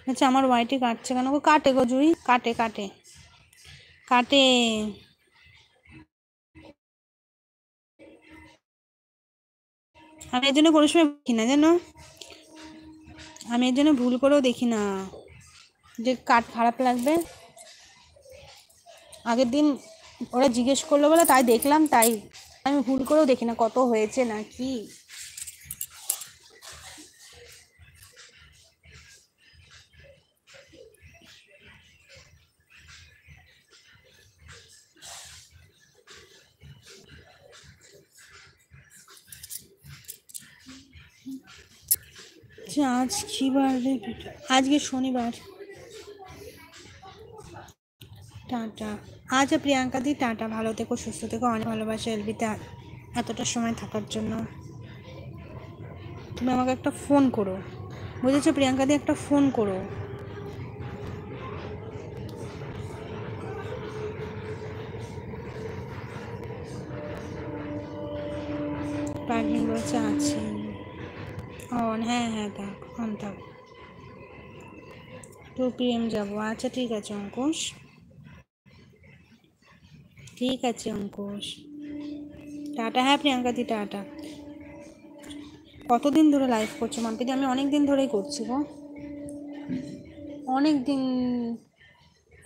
আচ্ছা আমার ওয়াইটি কাটছে কেন গো? কাটে গো জুই, কাটে কাটে কাটে। আমি এর জন্য কোনো সময় দেখি না জানো, আমি এর জন্য ভুল করেও দেখি না যে কাট খারাপ লাগবে। আগের দিন ওরা জিজ্ঞেস করলো বলে তাই দেখলাম, তাই আমি ভুল করেও দেখি না কত হয়েছে না কি। আজ কি বার রে? আজকে শনিবার। টাটা। আচ্ছা প্রিয়াঙ্কা দি টাটা, ভালো থেকো সুস্থ থেকো, অনেক ভালোবাসা এলবিতে এতটা সময় থাকার জন্য। তুমি আমাকে একটা ফোন করো, বুঝেছো প্রিয়াঙ্কা দি? একটা ফোন করো। প্রাগনিক বলছে আছি অন, হ্যাঁ হ্যাঁ থাক অন থাক। 2 PM যাবো। আচ্ছা ঠিক আছে অঙ্কুশ, ঠিক আছে অঙ্কুশ, টাটা। হ্যাঁ প্রিয়াঙ্কা দি টাটা। কতদিন ধরে লাইভ করছো মাম্পিদি? আমি অনেক দিন ধরেই করছি গো, অনেক দিন,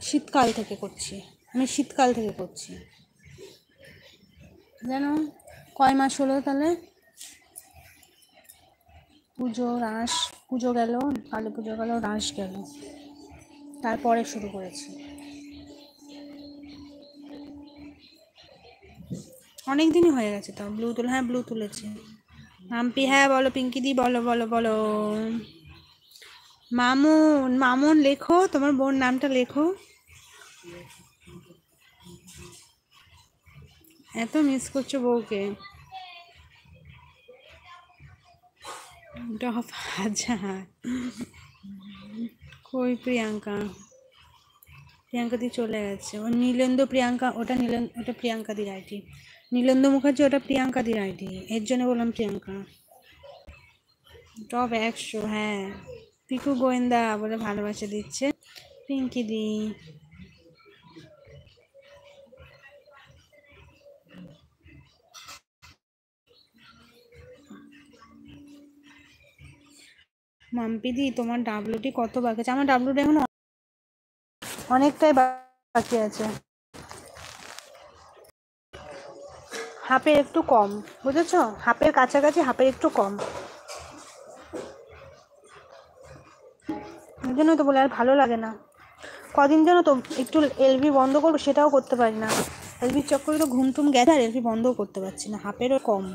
শীতকাল থেকে করছি, আমি শীতকাল থেকে করছি জানো। কয় মাস হলো তাহলে? পুজো রাস, পুজো গেল, কালী পুজো গেল, রাস গেল, তারপরে শুরু করেছি। অনেক দিনই হয়ে গেছে তাও। ব্লু তুলে, হ্যাঁ ব্লু তুলেছি। মাম্পি হ্যাঁ বলো, পিঙ্কি দি বলো বলো বলো। মামুন, মামুন লেখো, তোমার বোন নামটা লেখো। এত মিস করছো বউকে? আচ্ছা কই প্রিয়াঙ্কা? প্রিয়াঙ্কা দি চলে গেছে। ও নীলেন্দু প্রিয়াঙ্কা, ওটা ওটা প্রিয়াঙ্কা দির আইডি। নীলেন্দু মুখার্জি ওটা প্রিয়াঙ্কা দির আইডি, এর জন্য বললাম প্রিয়াঙ্কা। টপ 100, হ্যাঁ। পিকু গোয়েন্দা বলে ভালোবাসা দিচ্ছে পিঙ্কি দি। মাম্পি দি তোমার ডাব্লুটি কত বাকি আছে? আমার ডাব্লুটি এখন অনেকটাই বাকি আছে, হাফের একটু কম, বুঝেছো? হাফের কাছাকাছি, হাফের একটু কম। ওই জন্যই তো বলে আর ভালো লাগে না। কদিন যেন তো একটু এলবি বন্ধ করবো সেটাও করতে পারি না, এলবির চক্করে তো ঘুম টুম গেছে, আর এলবি বন্ধও করতে পারছি না, হাফেরও কম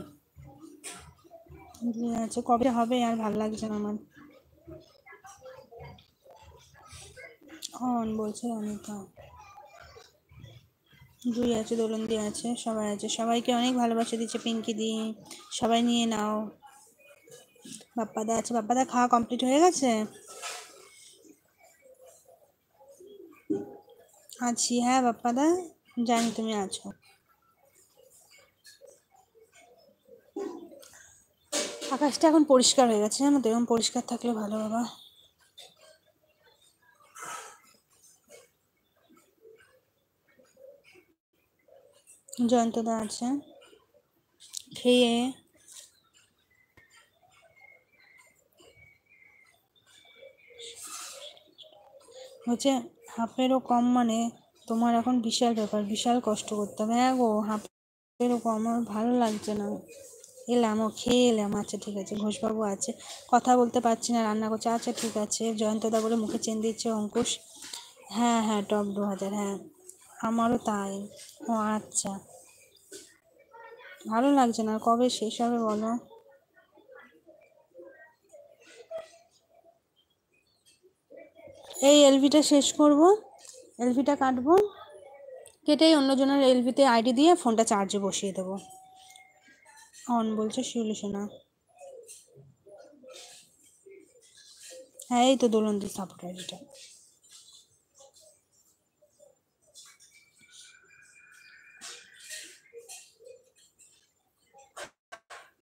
আছে। কবে হবে আর ভালো লাগছে না আমার। অন বলছে অনিতা। জুই আছে, দোলন্দি আছে, সবাই আছে, সবাইকে অনেক ভালোবাসা দিচ্ছে পিঙ্কি দি। সবাই নিয়ে নাও। বাপ্পাদা আছে, বাপ্পাদা খাওয়া কমপ্লিট হয়ে গেছে? আছি, হ্যাঁ বাপ্পাদা জানি তুমি আছো। আকাশটা এখন পরিষ্কার হয়ে গেছে জানো তো, এরকম পরিষ্কার থাকলে ভালো বাবা। জয়ন্তদা আছে, খেয়ে হচ্ছে হাফেরও কম, মানে তোমার এখন বিশাল ব্যাপার, বিশাল কষ্ট করতে হবে। হ্যাঁ গো, হাফেরও কম, আমার ভালো লাগছে না। এলাম, ও খেয়ে এলাম। আচ্ছা ঠিক আছে, ঘোষবাবু আছে, কথা বলতে পারছি না, রান্না করছে। আচ্ছা ঠিক আছে, জয়ন্তদা বলে মুখে চেন দিচ্ছে অঙ্কুশ। হ্যাঁ হ্যাঁ টপ 2000, হ্যাঁ আমারও তাই। ও আচ্ছা, ভালো লাগছে না, কবে শেষ হবে বলো? এই এলভিটা শেষ করব, এলভিটা কাটবো, কেটেই অন্যজনের এলভিতে আইডি দিয়ে ফোনটা চার্জে বসিয়ে দেবো। অন বলছে শিউলি সোনা। হ্যাঁ এই তো দোলন্দি সাপোর্ট আইডিটা।